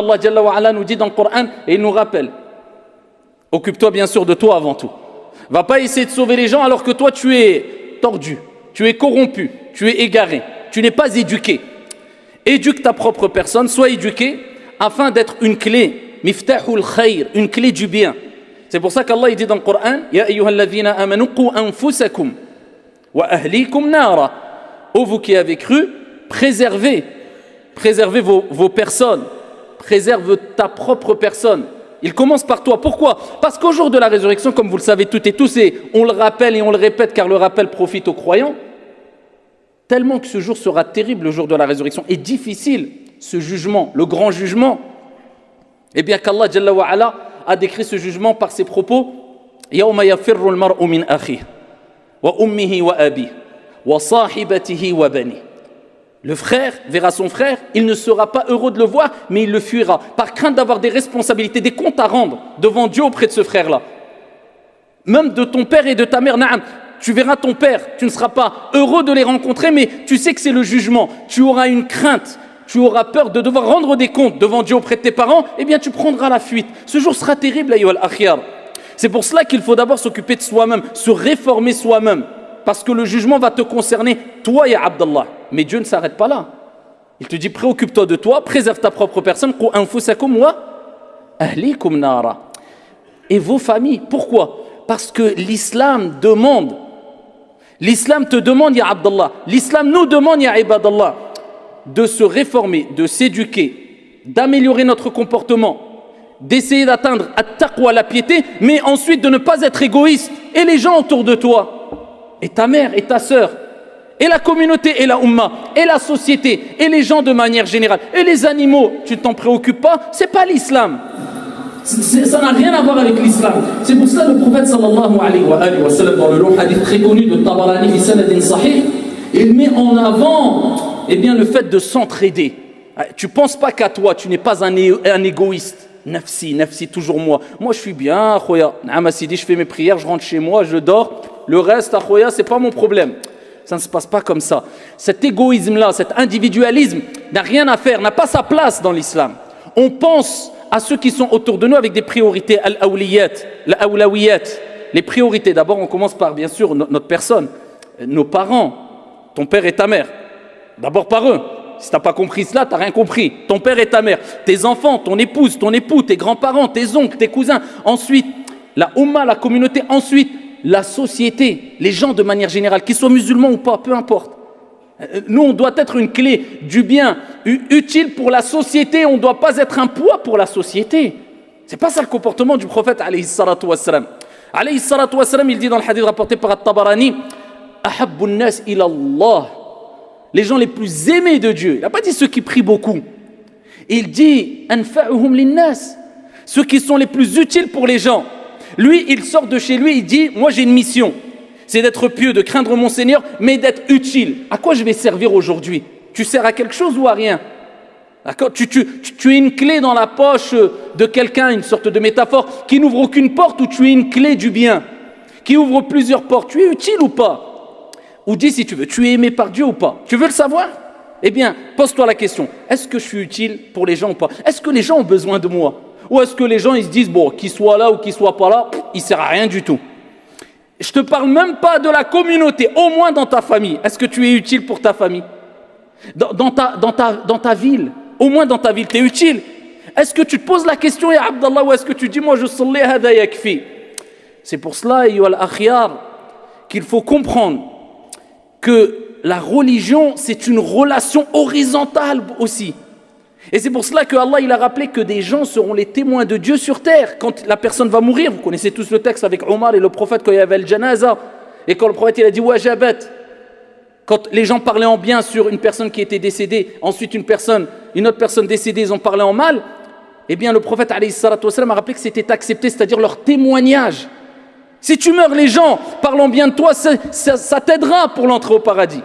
Allah Jalla wa Ala nous dit dans le Coran, et il nous rappelle, occupe-toi bien sûr de toi avant tout. Va pas essayer de sauver les gens alors que toi tu es tordu, tu es corrompu, tu es égaré, tu n'es pas éduqué. Éduque ta propre personne, sois éduqué afin d'être une clé, miftahul khayr, une clé du bien. C'est pour ça qu'Allah dit dans le Coran, Ya ayyuhalladhina amanu qu anfusakum wa ahlikum nara. Ô vous qui avez cru, préservez vos personnes, préserve ta propre personne. Il commence par toi. Pourquoi? Parce qu'au jour de la résurrection, comme vous le savez toutes et tous, et on le rappelle et on le répète car le rappel profite aux croyants, tellement que ce jour sera terrible, le jour de la résurrection, et difficile, ce jugement, le grand jugement, et bien qu'Allah Jalla wa Ala a décrit ce jugement par ses propos, يَوْمَ يَفِرُّ الْمَرْءُ مِنْ أَخِيهِ وَأُمِّهِ وَأَبِيهِ وَصَاحِبَتِهِ وَبَنِيهِ. Le frère verra son frère, il ne sera pas heureux de le voir, mais il le fuira, par crainte d'avoir des responsabilités, des comptes à rendre devant Dieu auprès de ce frère-là. Même de ton père et de ta mère, na'am, tu verras ton père, tu ne seras pas heureux de les rencontrer, mais tu sais que c'est le jugement, tu auras une crainte, tu auras peur de devoir rendre des comptes devant Dieu auprès de tes parents, eh bien tu prendras la fuite. Ce jour sera terrible, ayyuhal akhyar. C'est pour cela qu'il faut d'abord s'occuper de soi-même, se réformer soi-même, parce que le jugement va te concerner, toi ya Abdallah. Mais Dieu ne s'arrête pas là. Il te dit, préoccupe-toi de toi, préserve ta propre personne, qu anfusakum wa ahlikum nara. Et vos familles, pourquoi? Parce que l'islam demande, l'islam te demande, ya Abdallah, l'islam nous demande, ya ibadallah, de se réformer, de s'éduquer, d'améliorer notre comportement, d'essayer d'atteindre at-taqwa, la piété, mais ensuite de ne pas être égoïste. Et les gens autour de toi, et ta mère, et ta sœur, et la communauté, et la umma, et la société, et les gens de manière générale, et les animaux, tu ne t'en préoccupes pas, c'est pas l'islam. Ça n'a rien à voir avec l'islam. C'est pour ça que le prophète sallallahu alayhi wa sallam, dans le long hadith très connu de Tabarani bi sanadin sahih, il met en avant le fait de s'entraider. Tu ne penses pas qu'à toi, tu n'es pas un égoïste. Nafsi, toujours moi. Moi je suis bien, khoya. Je fais mes prières, je rentre chez moi, je dors. Le reste, khoya, c'est pas mon problème. Ça ne se passe pas comme ça. Cet égoïsme-là, cet individualisme n'a rien à faire, n'a pas sa place dans l'islam. On pense à ceux qui sont autour de nous avec des priorités, al-awlawiyat, les priorités. D'abord, on commence par, bien sûr, notre personne, nos parents, ton père et ta mère. D'abord par eux. Si tu n'as pas compris cela, tu n'as rien compris. Ton père et ta mère, tes enfants, ton épouse, ton époux, tes grands-parents, tes oncles, tes cousins. Ensuite, la umma, la communauté. Ensuite, la société, les gens de manière générale, qu'ils soient musulmans ou pas, peu importe. Nous, on doit être une clé du bien, utile pour la société. On ne doit pas être un poids pour la société. Ce n'est pas ça le comportement du prophète, alayhi salatu wassalam. Alayhi salatu wassalam, il dit dans le hadith rapporté par At-Tabarani, Ahabbu an-nas ila Allah. Les gens les plus aimés de Dieu. Il n'a pas dit ceux qui prient beaucoup. Il dit Anfa'uhum lin-nas. Ceux qui sont les plus utiles pour les gens. Lui, il sort de chez lui, il dit moi j'ai une mission. C'est d'être pieux, de craindre mon Seigneur, mais d'être utile. À quoi je vais servir aujourd'hui? Tu sers à quelque chose ou à rien? D'accord? Tu es une clé dans la poche de quelqu'un, une sorte de métaphore, qui n'ouvre aucune porte, ou tu es une clé du bien, qui ouvre plusieurs portes. Tu es utile ou pas? Ou dis si tu veux, tu es aimé par Dieu ou pas? Tu veux le savoir? Eh bien, pose-toi la question, est-ce que je suis utile pour les gens ou pas? Est-ce que les gens ont besoin de moi? Ou est-ce que les gens ils se disent, bon, qu'il soit là ou qu'il soit pas là, il ne sert à rien du tout? Je ne te parle même pas de la communauté, au moins dans ta famille. Est-ce que tu es utile pour ta famille? Dans ta ville, au moins dans ta ville, tu es utile? Est-ce que tu te poses la question, ya Abdallah, ou est-ce que tu dis, moi je salli hada yakfi? C'est pour cela, ayyuhal akhyar, qu'il faut comprendre que la religion, c'est une relation horizontale aussi. Et c'est pour cela que Allah il a rappelé que des gens seront les témoins de Dieu sur terre. Quand la personne va mourir, vous connaissez tous le texte avec Omar et le prophète quand il y avait le janaza. Et quand le prophète il a dit « wajabat », quand les gens parlaient en bien sur une personne qui était décédée, ensuite une autre personne décédée, ils ont parlé en mal, eh bien le prophète alayhi salatu wassalam a rappelé que c'était accepté, c'est-à-dire leur témoignage. Si tu meurs, les gens parlant bien de toi, ça t'aidera pour l'entrée au paradis.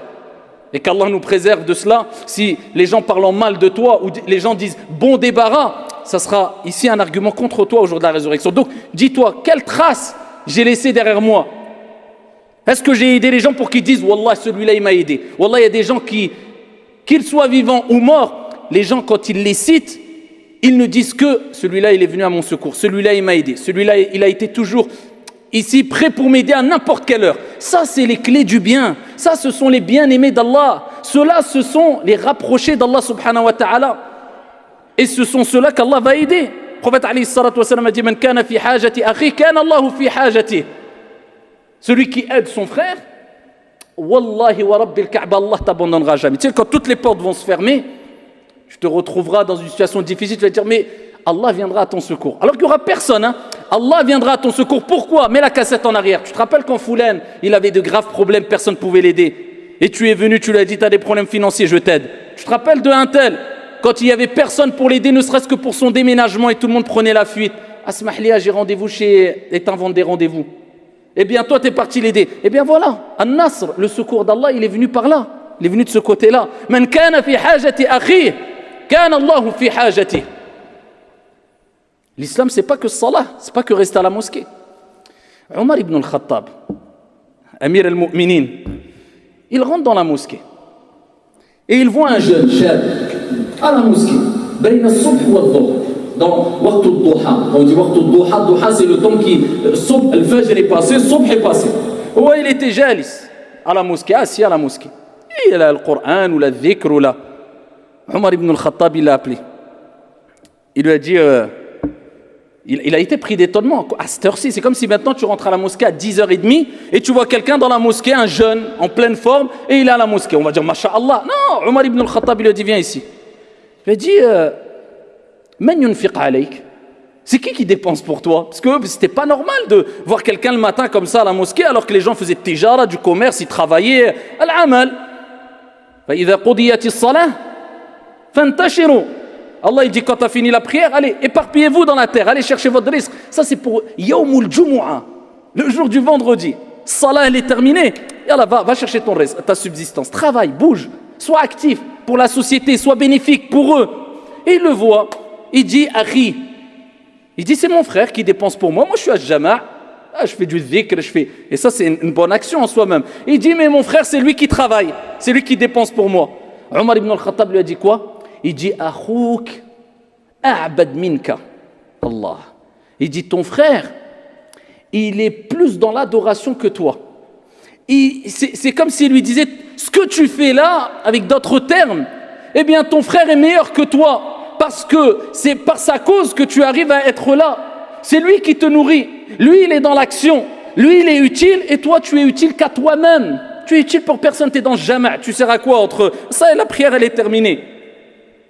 Et qu'Allah nous préserve de cela. Si les gens parlent mal de toi ou les gens disent bon débarras, ça sera ici un argument contre toi au jour de la résurrection. Donc dis-toi, quelle trace j'ai laissée derrière moi? Est-ce que j'ai aidé les gens pour qu'ils disent wallah celui-là il m'a aidé? Wallah il y a des gens qu'ils soient vivants ou morts, les gens quand ils les citent, ils ne disent que celui-là il est venu à mon secours, celui-là il m'a aidé, celui-là il a été toujours ici prêt pour m'aider à n'importe quelle heure. Ça c'est les clés du bien, ça ce sont les bien-aimés d'Allah, ceux-là ce sont les rapprochés d'Allah subhanahu wa ta'ala, et ce sont ceux-là qu'Allah va aider. Le prophète alayhi salatu wa sallam a dit man kana fi hajati akhi kana Allahu fi hajati. Celui qui aide son frère, wallahi wa rabbil Ka'ba, Allah t'abandonnera jamais. Tu sais, quand toutes les portes vont se fermer, tu te retrouveras dans une situation difficile, tu vas te dire mais Allah viendra à ton secours. Alors qu'il n'y aura personne, hein. Allah viendra à ton secours. Pourquoi? Mets la cassette en arrière. Tu te rappelles quand Foulen, il avait de graves problèmes, personne ne pouvait l'aider. Et tu es venu, tu lui as dit, tu as des problèmes financiers, je t'aide. Tu te rappelles de un tel, quand il n'y avait personne pour l'aider, ne serait-ce que pour son déménagement et tout le monde prenait la fuite. Asmahlia, j'ai rendez-vous chez... Et t'inventes des rendez-vous. Eh bien, toi, tu es parti l'aider. Eh bien, voilà. An-Nasr, le secours d'Allah, il est venu par là. Il est venu de ce côté-là. Man kana fi hajati akhi, kana Allahu fi hajati. L'islam, c'est pas que salah, c'est pas que rester à la mosquée. Omar ibn al-Khattab, Amir al-Mu'minin, il rentre dans la mosquée. Et il voit un jeune chab à la mosquée. Bayna as-subh wa ad-dhuhr. Dans waqt al-duha. On dit waqt al-duha. Duha, c'est le temps qui. Al-fajr est passé, subh est passé. Ouais, il était jalis à la mosquée, assis à la mosquée. Et il a le Coran ou la dhikr ou la. Omar ibn al-Khattab, il l'a appelé. Il lui a dit. Il a été pris d'étonnement. À cette heure-ci, c'est comme si maintenant tu rentres à la mosquée à 10h30 et tu vois quelqu'un dans la mosquée, un jeune, en pleine forme, et il est à la mosquée. On va dire, Masha'Allah. Non, Omar ibn al-Khattab, il lui a dit, viens ici. Il lui a dit, Man yunfiq alayk. C'est qui dépense pour toi? Parce que c'était pas normal de voir quelqu'un le matin comme ça à la mosquée, alors que les gens faisaient tijara, du commerce, ils travaillaient. Al-amal. Fa idha qudiyati as-salah, fantashiru. Allah il dit quand tu as fini la prière, allez, éparpillez-vous dans la terre, allez chercher votre risque. Ça c'est pour Yawmul Jumu'ah, le jour du vendredi. Salah elle est terminée, et Allah va chercher ton risque, ta subsistance. Travaille, bouge, sois actif pour la société, sois bénéfique pour eux. Et il le voit, il dit Akhi, il dit c'est mon frère qui dépense pour moi, moi je suis à Jama', je fais du dhikr, et ça c'est une bonne action en soi-même. Il dit mais mon frère c'est lui qui travaille, c'est lui qui dépense pour moi. Omar ibn al-Khattab lui a dit quoi? Il dit Akhouk a'bad minka Allah. Il dit ton frère, il est plus dans l'adoration que toi. C'est comme s'il lui disait ce que tu fais là, avec d'autres termes, eh bien ton frère est meilleur que toi parce que c'est par sa cause que tu arrives à être là. C'est lui qui te nourrit. Lui, il est dans l'action. Lui, il est utile et toi, tu es utile qu'à toi-même. Tu es utile pour personne, tu es dans le jama'. Tu sers à quoi entre ça et la prière, elle est terminée.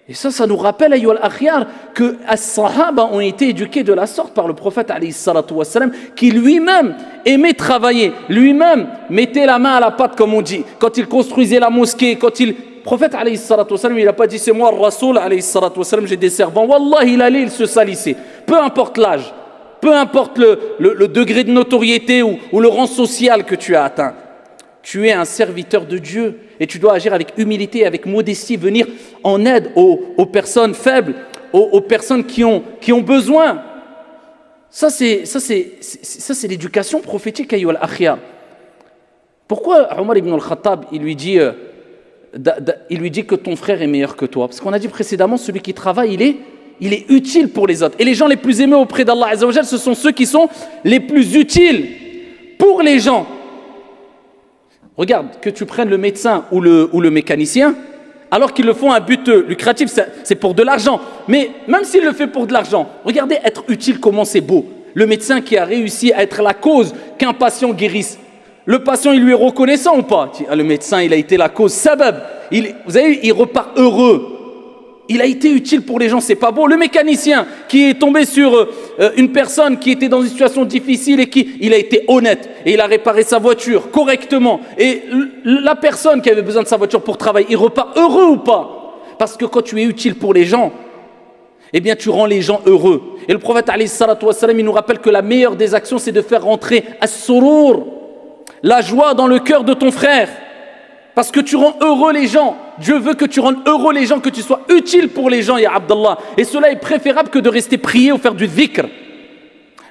Et ça nous rappelle, ayyuhal akhyar, que les sahaba ont été éduqués de la sorte par le prophète, alayhi salatu wassalam, qui lui-même aimait travailler, lui-même mettait la main à la pâte, comme on dit, quand il construisait la mosquée, le prophète, alayhi salatu wassalam, il n'a pas dit, c'est moi, le rasoul, alayhi salatu wassalam, j'ai des servants. Wallah, il allait, il se salissait. Peu importe l'âge, peu importe le degré de notoriété ou le rang social que tu as atteint. Tu es un serviteur de Dieu et tu dois agir avec humilité, avec modestie, venir en aide aux personnes faibles, aux personnes qui ont besoin. Ça c'est l'éducation prophétique, ayyuhal akhyar. Pourquoi Omar ibn al-Khattab, il lui dit que ton frère est meilleur que toi? Parce qu'on a dit précédemment, celui qui travaille, il est utile pour les autres. Et les gens les plus aimés auprès d'Allah Azza wa Jal, ce sont ceux qui sont les plus utiles pour les gens. Regarde, que tu prennes le médecin ou le mécanicien, alors qu'ils le font à but lucratif, c'est pour de l'argent. Mais même s'il le fait pour de l'argent, regardez être utile, comment c'est beau. Le médecin qui a réussi à être la cause qu'un patient guérisse. Le patient, il lui est reconnaissant ou pas? Le médecin, il a été la cause, sabab. Vous avez vu, il repart heureux. Il a été utile pour les gens, c'est pas beau. Le mécanicien qui est tombé sur une personne qui était dans une situation difficile et il a été honnête et il a réparé sa voiture correctement. Et la personne qui avait besoin de sa voiture pour travailler, il repart heureux ou pas? Parce que quand tu es utile pour les gens, eh bien tu rends les gens heureux. Et le prophète alayhi salatu wassalam, il nous rappelle que la meilleure des actions, c'est de faire rentrer as-surur, la joie dans le cœur de ton frère. Parce que tu rends heureux les gens. Dieu veut que tu rendes heureux les gens, que tu sois utile pour les gens, ya Abdallah. Et cela est préférable que de rester prier ou faire du dhikr.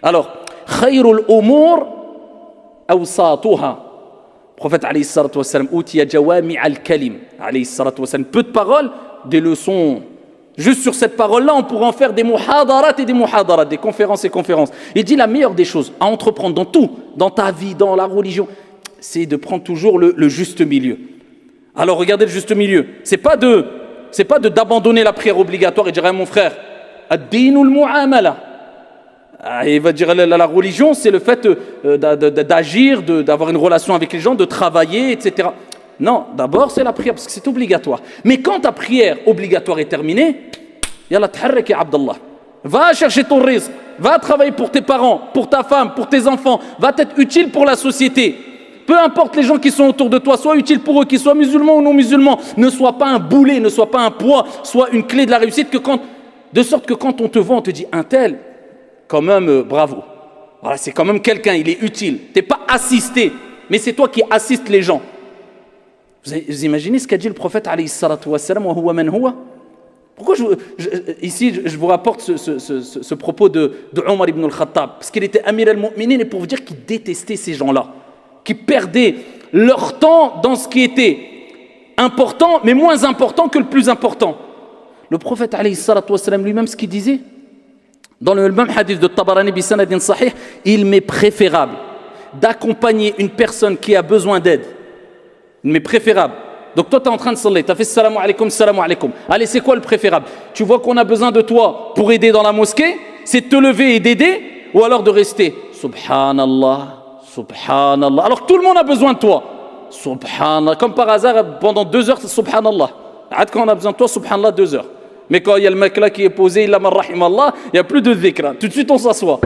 Alors, khayrul umur awsatuha. Prophète alayhi salatu wassalam, utiya jawami al-kalim. Alayhi salatu wassalam, peu de paroles, des leçons Juste sur cette parole-là, on pourrait en faire des muhadarat et des muhadarat, des conférences et conférences. Il dit la meilleure des choses à entreprendre dans tout, dans ta vie, dans la religion, c'est de prendre toujours le juste milieu. Alors regardez le juste milieu. C'est pas d'abandonner la prière obligatoire et dire à mon frère, ad-din ou al-mu'amala. Il va dire la religion, c'est le fait d'agir, d'avoir une relation avec les gens, de travailler, etc. Non, d'abord c'est la prière parce que c'est obligatoire. Mais quand ta prière obligatoire est terminée, yallah t'harrak ya Abdallah. Va chercher ton rizq, va travailler pour tes parents, pour ta femme, pour tes enfants, va être utile pour la société. Peu importe les gens qui sont autour de toi, sois utile pour eux, qu'ils soient musulmans ou non musulmans. Ne sois pas un boulet, ne sois pas un poids, sois une clé de la réussite de sorte que quand on te voit, on te dit un tel, quand même bravo. Voilà, c'est quand même quelqu'un, il est utile. Tu n'es pas assisté, mais c'est toi qui assistes les gens. Vous imaginez ce qu'a dit le prophète alayhi salatu wassalam, wa huwa man huwa? Pourquoi ici je vous rapporte ce propos de Omar ibn al-Khattab? Parce qu'il était Amir al-Mu'minin et pour vous dire qu'il détestait ces gens-là, qui perdaient leur temps dans ce qui était important, mais moins important que le plus important. Le prophète alayhi salatu wassalam lui-même, ce qu'il disait, dans le même hadith de Tabarani bi sanadin sahih, il m'est préférable d'accompagner une personne qui a besoin d'aide. Il m'est préférable. Donc toi tu es en train de saler, tu as fait salam alaykoum, salam alaykoum. Allez, c'est quoi le préférable? Tu vois qu'on a besoin de toi pour aider dans la mosquée, c'est de te lever et d'aider, ou alors de rester subhanallah, subhanallah, alors que tout le monde a besoin de toi. Subhanallah, comme par hasard pendant 2 heures, subhanallah. Quand on a besoin de toi, subhanallah, 2 heures. Mais quand il y a le mec là qui est posé, il n'y a plus de dhikra. Tout de suite, on s'assoit.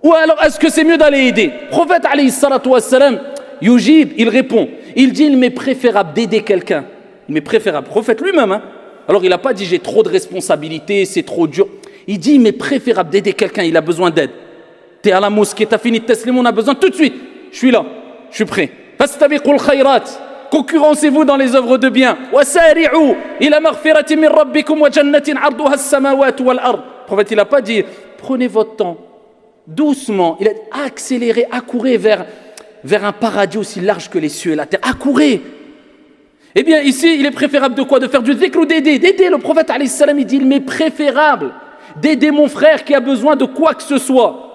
Ou alors, est-ce que c'est mieux d'aller aider? Prophète, alayhi salatu wassalam, yujib, il répond. Il dit, il m'est préférable d'aider quelqu'un. Il m'est préférable. Prophète lui-même, hein. Alors, il n'a pas dit, j'ai trop de responsabilités, c'est trop dur. Il dit, il m'est préférable d'aider quelqu'un, il a besoin d'aide. Tu es à la mosquée, tu as fini de taslim, on a besoin tout de suite. Je suis là, je suis prêt. Fastabiqul khayrat. Concurrencez-vous dans les œuvres de bien. Wasari'u ila maghfiratin min rabbikum wa jannatin 'arduha as-samawati wal ard. Le prophète, il n'a pas dit prenez votre temps, doucement. Il a dit accélérez, accourez vers un paradis aussi large que les cieux et la terre. Accourez. Eh bien, ici, il est préférable de quoi? De faire du dhikr ou d'aider? D'aider. Le prophète, alayhi salam, il dit il m'est préférable d'aider mon frère qui a besoin de quoi que ce soit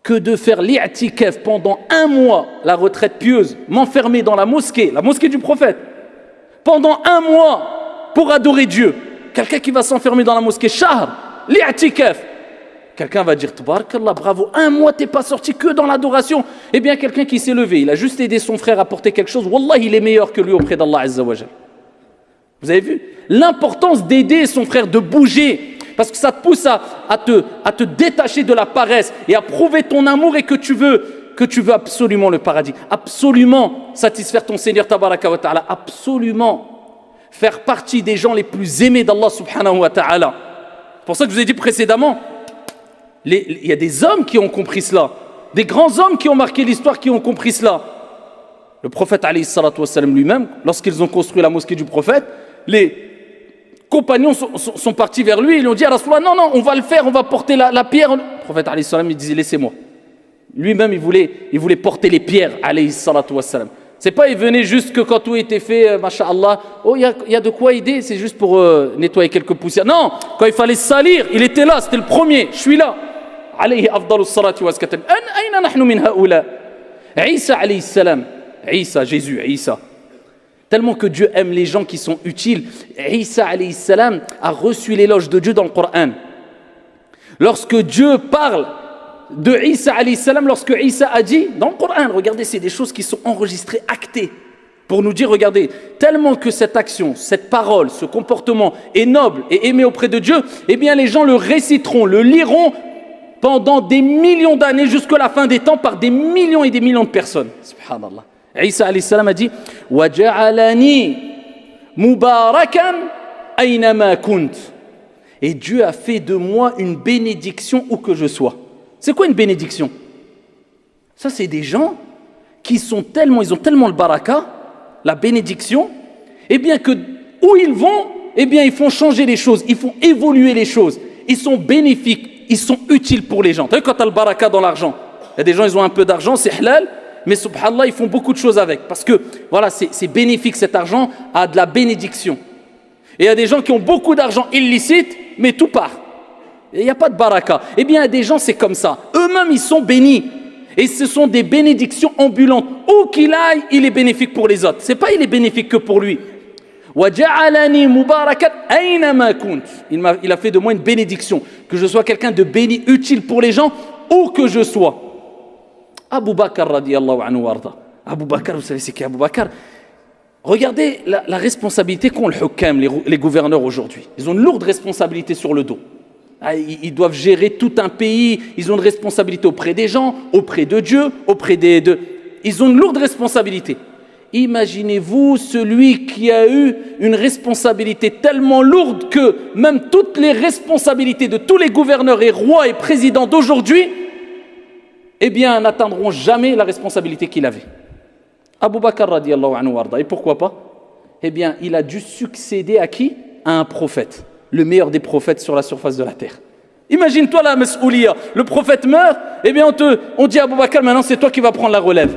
que de faire l'i'tikaf pendant 1 mois, la retraite pieuse, m'enfermer dans la mosquée du prophète, pendant 1 mois pour adorer Dieu. Quelqu'un qui va s'enfermer dans la mosquée, shahr, l'i'tikaf. Quelqu'un va dire, tabarakallah, bravo, 1 mois t'es pas sorti que dans l'adoration. Eh bien, quelqu'un qui s'est levé, il a juste aidé son frère à porter quelque chose, wallah, il est meilleur que lui auprès d'Allah Azza wa Jal. Vous avez vu l'importance d'aider son frère, de bouger, parce que ça te pousse à te détacher de la paresse et à prouver ton amour et que tu veux absolument le paradis, absolument satisfaire ton Seigneur tabaraka wa ta'ala, absolument faire partie des gens les plus aimés d'Allah subhanahu wa ta'ala. C'est pour ça que je vous ai dit précédemment, il y a des hommes qui ont compris cela, des grands hommes qui ont marqué l'histoire qui ont compris cela. Le prophète alayhi salatu wassalam lui-même, lorsqu'ils ont construit la mosquée du prophète, les compagnons sont partis vers lui, ils lui ont dit à Rasulullah, non, on va le faire, on va porter la pierre. Le prophète alayhi salam, il disait laissez-moi. Lui-même il voulait porter les pierres alayhi salatu wassalam. C'est pas il venait juste que quand tout était fait, masha'Allah, oh il y a de quoi aider, c'est juste pour nettoyer quelques poussières. Non, quand il fallait salir, il était là, c'était le premier, je suis là. Alayhi afdalus salatu wassalam. Aina nahnu min haoula? Isa alayhi salam, Jésus. Tellement que Dieu aime les gens qui sont utiles. Isa alayhi salam a reçu l'éloge de Dieu dans le Coran. Lorsque Dieu parle de Isa alayhi salam, lorsque Isa a dit, dans le Coran, regardez, c'est des choses qui sont enregistrées, actées, pour nous dire, regardez, tellement que cette action, cette parole, ce comportement est noble et aimé auprès de Dieu, eh bien les gens le réciteront, le liront pendant des millions d'années jusqu'à la fin des temps par des millions et des millions de personnes. Subhanallah. Isa alayhi salam a dit وَجَعَلَنِي مُبَارَكًا أَيْنَمَا كُنْتُ. Et Dieu a fait de moi une bénédiction où que je sois. C'est quoi une bénédiction? Ça, c'est des gens qui ils ont tellement le baraka, la bénédiction, et bien que où ils vont, eh bien ils font changer les choses, ils font évoluer les choses, ils sont bénéfiques, ils sont utiles pour les gens. Tu sais, quand tu as le baraka dans l'argent, il y a des gens, ils ont un peu d'argent, c'est halal, mais subhanallah, ils font beaucoup de choses avec, parce que voilà, c'est bénéfique, cet argent a de la bénédiction. Et il y a des gens qui ont beaucoup d'argent illicite, mais tout part. Il n'y a pas de baraka. Eh bien, il y a des gens, c'est comme ça. Eux-mêmes, ils sont bénis. Et ce sont des bénédictions ambulantes. Où qu'il aille, il est bénéfique pour les autres. C'est pas il est bénéfique que pour lui. وَجَعَلَنِي مُبَارَكًا أَيْنَمَا كُنْتُ. Il a fait de moi une bénédiction. Que je sois quelqu'un de béni, utile pour les gens, où que je sois. Abu Bakr radiyallahu anhu warda. Abu Bakr, vous savez c'est qui Abu Bakr? Regardez la responsabilité qu'ont le hukam, les gouverneurs aujourd'hui. Ils ont une lourde responsabilité sur le dos. Ils doivent gérer tout un pays, ils ont une responsabilité auprès des gens, auprès de Dieu, Ils ont une lourde responsabilité. Imaginez-vous celui qui a eu une responsabilité tellement lourde que même toutes les responsabilités de tous les gouverneurs et rois et présidents d'aujourd'hui, eh bien, n'atteindront jamais la responsabilité qu'il avait. Abu Bakr radiyallahu anhu warda. Et pourquoi pas? Eh bien, il a dû succéder à qui? À un prophète, le meilleur des prophètes sur la surface de la terre. Imagine-toi la mas'ouliya, le prophète meurt, eh bien on dit à Abu Bakr, maintenant c'est toi qui vas prendre la relève.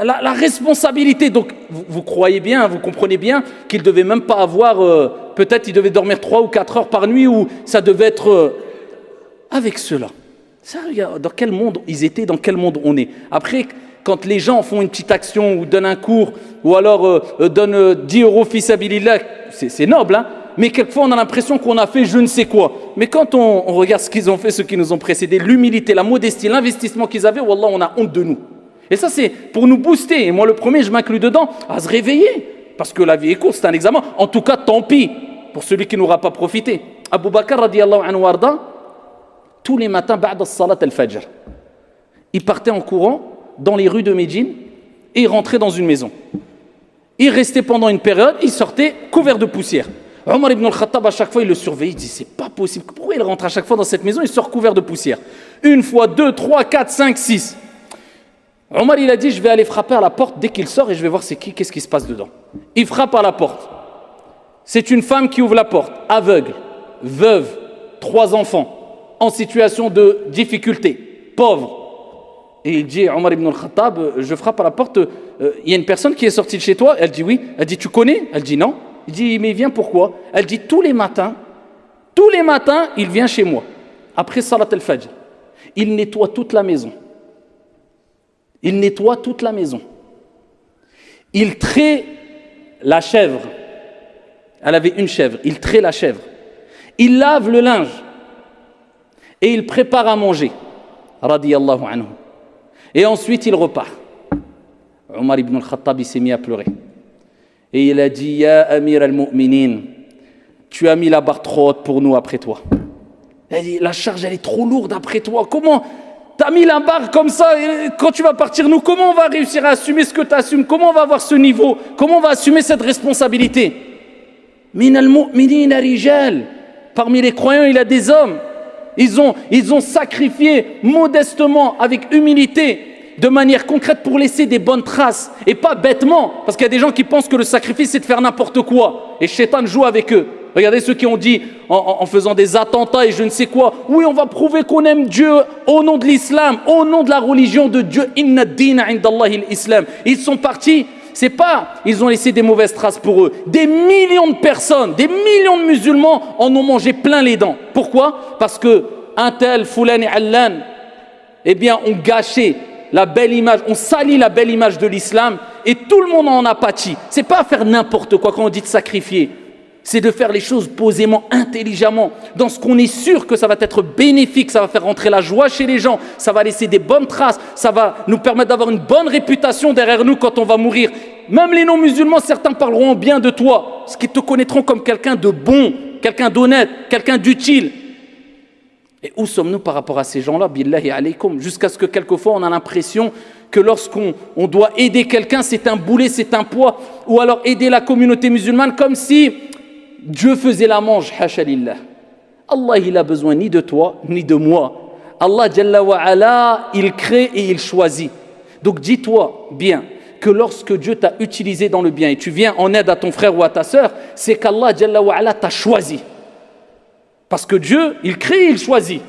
La responsabilité, donc vous croyez bien, vous comprenez bien qu'il ne devait même pas avoir, peut-être il devait dormir 3 ou 4 heures par nuit, ou ça devait être avec cela. Ça, dans quel monde ils étaient, dans quel monde on est. Après, quand les gens font une petite action ou donnent un cours, ou alors donnent 10 euros fils sabilillah, c'est noble, hein, mais quelquefois on a l'impression qu'on a fait je ne sais quoi. Mais quand on regarde ce qu'ils ont fait, ceux qui nous ont précédés, l'humilité, la modestie, l'investissement qu'ils avaient, wallah, on a honte de nous. Et ça, c'est pour nous booster. Et moi, le premier, je m'inclus dedans, à se réveiller. Parce que la vie est courte, c'est un examen. En tout cas, tant pis pour celui qui n'aura pas profité. Abu Bakr, radiyallahu anhu warda, tous les matins, ba'da salat al-fajr, il partait en courant dans les rues de Médine et il rentrait dans une maison. Il restait pendant une période, il sortait couvert de poussière. Omar ibn al-Khattab, à chaque fois, il le surveillait. Il dit, c'est pas possible. Pourquoi il rentre à chaque fois dans cette maison, il sort couvert de poussière? Une fois, 2, 3, 4, 5, 6. Omar, il a dit, je vais aller frapper à la porte dès qu'il sort et je vais voir c'est qui, qu'est-ce qui se passe dedans. Il frappe à la porte. C'est une femme qui ouvre la porte, aveugle, veuve, 3 enfants, en situation de difficulté, pauvre. Et il dit, Omar ibn al-Khattab, je frappe à la porte, il y a une personne qui est sortie de chez toi? Elle dit oui. Elle dit, tu connais? Elle dit non. Il dit, mais il vient pourquoi? Elle dit, tous les matins, il vient chez moi, après Salat al-Fajr. Il nettoie toute la maison. Il nettoie toute la maison. Il traite la chèvre. Elle avait une chèvre. Il traite la chèvre. Il lave le linge. Et il prépare à manger. Radiyallahu anhu. Et ensuite, il repart. Omar ibn al-Khattab, il s'est mis à pleurer. Et il a dit, Ya Amir al-Mu'minin, tu as mis la barre trop haute pour nous après toi. Il a dit, la charge, elle est trop lourde après toi. Comment t'as mis la barre comme ça, et quand tu vas partir, nous, comment on va réussir à assumer ce que tu assumes? Comment on va avoir ce niveau? Comment on va assumer cette responsabilité? Min al-mu'minina rijal. Parmi les croyants, il y a des hommes. Ils ont sacrifié modestement, avec humilité, de manière concrète pour laisser des bonnes traces. Et pas bêtement, parce qu'il y a des gens qui pensent que le sacrifice, c'est de faire n'importe quoi. Et Shaitan joue avec eux. Regardez ceux qui ont dit, en faisant des attentats et je ne sais quoi, oui, on va prouver qu'on aime Dieu au nom de l'islam, au nom de la religion de Dieu. Inna ad-dina indallahi al-islam. Ils sont partis, c'est pas, ils ont laissé des mauvaises traces pour eux. Des millions de personnes, des millions de musulmans en ont mangé plein les dents. Pourquoi? Parce que un tel, Foulan et Allan, eh bien, ont gâché la belle image, on salit la belle image de l'islam et tout le monde en a pâti. C'est pas faire n'importe quoi quand on dit de sacrifier. C'est de faire les choses posément, intelligemment, dans ce qu'on est sûr que ça va être bénéfique, ça va faire rentrer la joie chez les gens, ça va laisser des bonnes traces, ça va nous permettre d'avoir une bonne réputation derrière nous quand on va mourir. Même les non-musulmans, certains parleront bien de toi, parce qu'ils te connaîtront comme quelqu'un de bon, quelqu'un d'honnête, quelqu'un d'utile. Et où sommes-nous par rapport à ces gens-là, billahi alaykum, jusqu'à ce que quelquefois on a l'impression que lorsqu'on doit aider quelqu'un, c'est un boulet, c'est un poids, ou alors aider la communauté musulmane comme si Dieu faisait la manche, hasha lillah. Allah, il a besoin ni de toi, ni de moi. Allah, Jalla wa ala, il crée et il choisit. Donc dis-toi bien que lorsque Dieu t'a utilisé dans le bien et tu viens en aide à ton frère ou à ta sœur, c'est qu'Allah, Jalla wa ala, t'a choisi. Parce que Dieu, il crée et il choisit.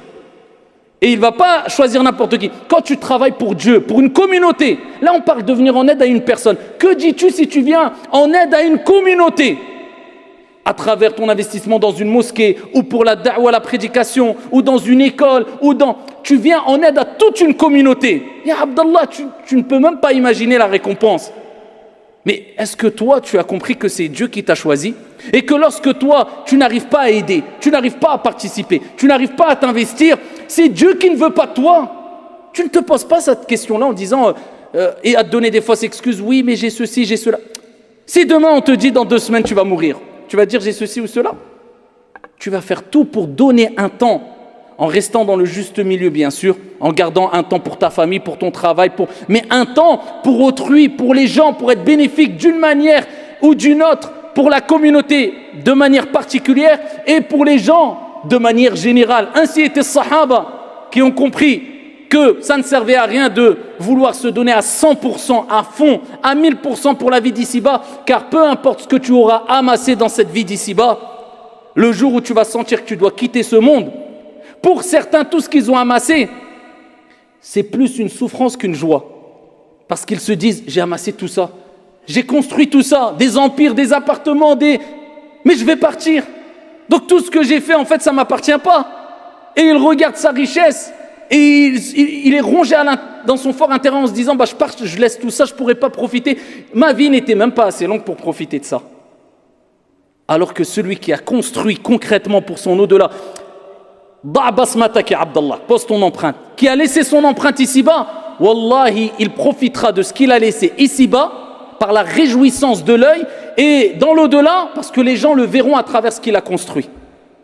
Et il ne va pas choisir n'importe qui. Quand tu travailles pour Dieu, pour une communauté, là on parle de venir en aide à une personne. Que dis-tu si tu viens en aide à une communauté? à travers ton investissement dans une mosquée ou pour la da'wa, la prédication ou dans une école tu viens en aide à toute une communauté. Ya Abdallah, tu ne peux même pas imaginer la récompense. Mais est-ce que toi, tu as compris que c'est Dieu qui t'a choisi et que lorsque toi, tu n'arrives pas à aider, tu n'arrives pas à participer, tu n'arrives pas à t'investir, c'est Dieu qui ne veut pas de toi. Tu ne te poses pas cette question-là en disant et à te donner des fausses excuses. Oui, mais j'ai ceci, j'ai cela. Si demain on te dit dans 2 semaines tu vas mourir, tu vas dire j'ai ceci ou cela. Tu vas faire tout pour donner un temps, en restant dans le juste milieu bien sûr, en gardant un temps pour ta famille, pour ton travail, mais un temps pour autrui, pour les gens, pour être bénéfique d'une manière ou d'une autre, pour la communauté de manière particulière et pour les gens de manière générale. Ainsi étaient les Sahaba qui ont compris que ça ne servait à rien de vouloir se donner à 100%, à fond, à 1000% pour la vie d'ici-bas, car peu importe ce que tu auras amassé dans cette vie d'ici-bas, le jour où tu vas sentir que tu dois quitter ce monde, pour certains, tout ce qu'ils ont amassé, c'est plus une souffrance qu'une joie. Parce qu'ils se disent, j'ai amassé tout ça, j'ai construit tout ça, des empires, des appartements, mais je vais partir. Donc tout ce que j'ai fait, en fait, ça ne m'appartient pas. Et il regarde sa richesse, et il est rongé dans son fort intérieur en se disant, je pars, je laisse tout ça, je ne pourrai pas profiter. Ma vie n'était même pas assez longue pour profiter de ça. Alors que celui qui a construit concrètement pour son au-delà, pose ton empreinte, qui a laissé son empreinte ici-bas, wallahi, il profitera de ce qu'il a laissé ici-bas par la réjouissance de l'œil et dans l'au-delà, parce que les gens le verront à travers ce qu'il a construit.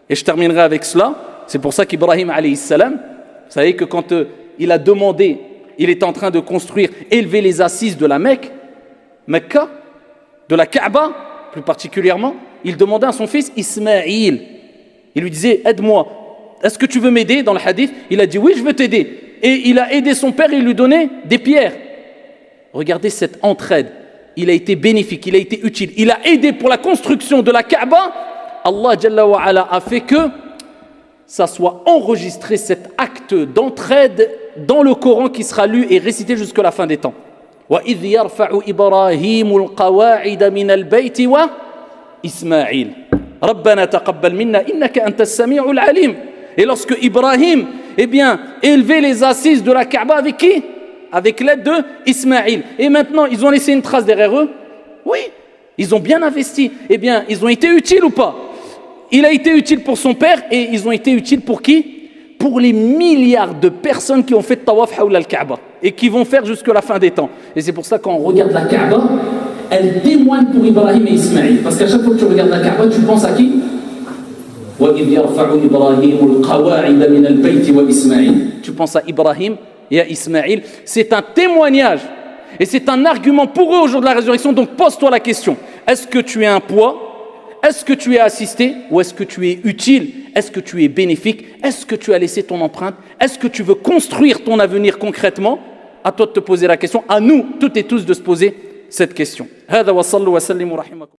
Et je terminerai avec cela. C'est pour ça qu'Ibrahim alayhi salam, vous savez que quand il a demandé, il était en train de construire, élever les assises de la Mecca, de la Kaaba plus particulièrement, il demandait à son fils Ismaïl. Il lui disait, aide-moi. Est-ce que tu veux m'aider dans le hadith? Il a dit oui, je veux t'aider. Et il a aidé son père et il lui donnait des pierres. Regardez cette entraide. Il a été bénéfique, il a été utile. Il a aidé pour la construction de la Kaaba. Allah Jalla wa Ala a fait que ça soit enregistré, cet acte d'entraide dans le Coran qui sera lu et récité jusqu'à la fin des temps. وَإِذْ يَرْفَعُ إِبْرَاهِيمُ الْقَوَاعِدَ مِنَ الْبَيْتِ وَإِسْمَاعِيلَ رَبَّنَا تَقَبَّلْ مِنَّا إِنَّكَ أَنْتَ السَّمِيعُ الْعَلِيمُ. Et lorsque Ibrahim, élevait les assises de la Kaaba avec qui? Avec l'aide de Ismaïl. Et maintenant, ils ont laissé une trace derrière eux? Oui, ils ont bien investi. Ils ont été utiles ou pas? Il a été utile pour son père et ils ont été utiles pour qui? Pour les milliards de personnes qui ont fait tawaf hawla al-Kaaba et qui vont faire jusqu'à la fin des temps. Et c'est pour ça quand on regarde la Kaaba, elle témoigne pour Ibrahim et Ismaïl. Parce qu'à chaque fois que tu regardes la Kaaba, tu penses à qui? Tu penses à Ibrahim et à Ismaïl. C'est un témoignage et c'est un argument pour eux au jour de la résurrection. Donc pose-toi la question, est-ce que tu es un poids? Est-ce que tu es assisté? Ou est-ce que tu es utile? Est-ce que tu es bénéfique? Est-ce que tu as laissé ton empreinte? Est-ce que tu veux construire ton avenir concrètement? À toi de te poser la question, à nous toutes et tous de se poser cette question.